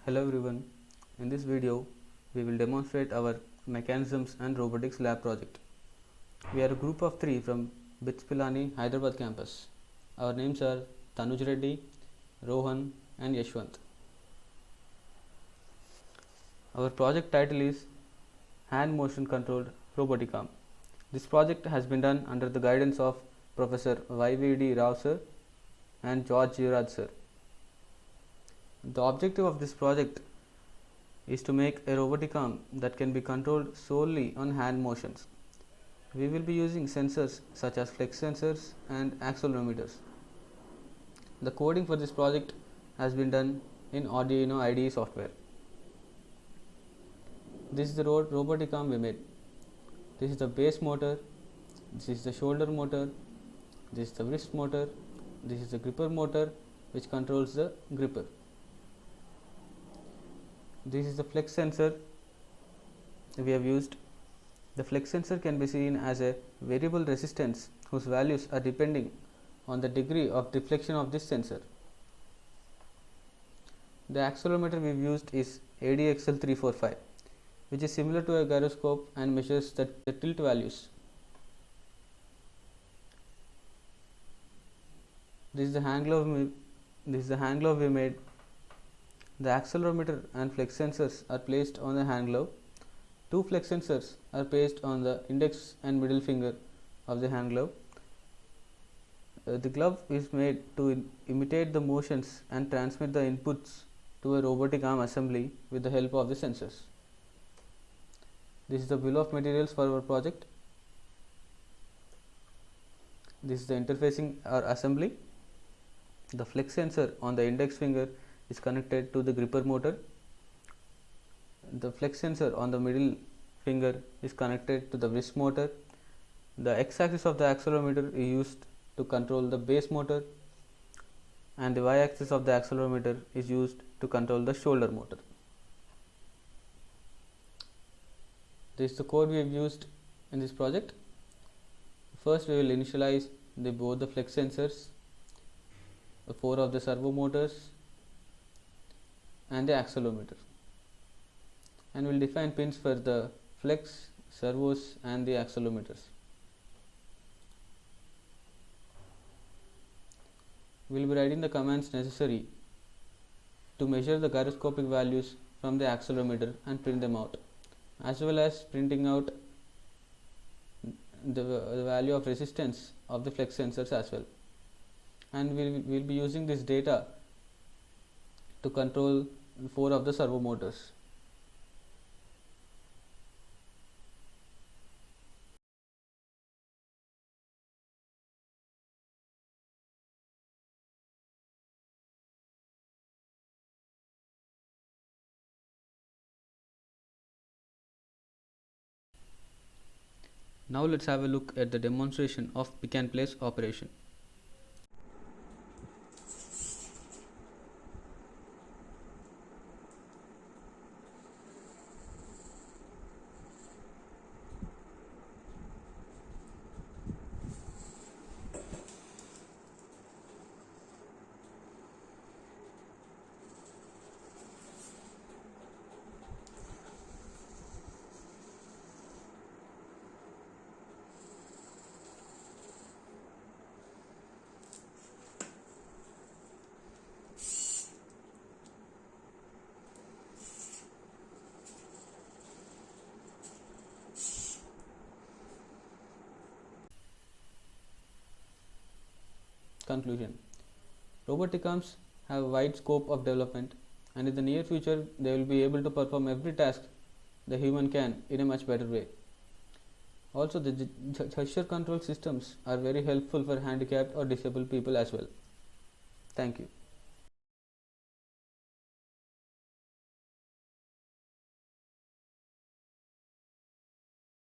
Hello everyone, in this video we will demonstrate our Mechanisms and Robotics Lab project. We are a group of 3 from BITS Pilani, Hyderabad campus. Our names are Tanuj Reddy, Rohan and Yashwant. Our project title is Hand Motion Controlled Robotic Arm. This project has been done under the guidance of Professor Y.V.D. Rao sir and George Givraj sir. The objective of this project is to make a robotic arm that can be controlled solely on hand motions. We will be using sensors such as flex sensors and accelerometers. The coding for this project has been done in Arduino IDE software. This is the robotic arm we made. This is the base motor, this is the shoulder motor, this is the wrist motor, this is the gripper motor which controls the gripper. This is the flex sensor we have used. The flex sensor can be seen as a variable resistance whose values are depending on the degree of deflection of this sensor. The accelerometer we have used is ADXL345, which is similar to a gyroscope and measures the tilt values. This is the hand glove we made. The accelerometer and flex sensors are placed on the hand glove. 2 flex sensors are placed on the index and middle finger of the hand glove. The glove is made to imitate the motions and transmit the inputs to a robotic arm assembly with the help of the sensors. This is the bill of materials for our project. This is the interfacing or assembly. The flex sensor on the index finger is connected to the gripper motor. The flex sensor on the middle finger is connected to the wrist motor. The x-axis of the accelerometer is used to control the base motor, and the y-axis of the accelerometer is used to control the shoulder motor. This is the code we have used in this project. First, we will initialize both the flex sensors, 4 of the servo motors and the accelerometer, and we will define pins for the flex, servos and the accelerometers. We will be writing the commands necessary to measure the gyroscopic values from the accelerometer and print them out, as well as printing out the value of resistance of the flex sensors as well. And we will be using this data to control 4 of the servo motors. Now let's have a look at the demonstration of pick and place operation. Conclusion: robotic arms have a wide scope of development, and in the near future they will be able to perform every task the human can in a much better way. Also, the gesture control systems are very helpful for handicapped or disabled people as well. Thank you.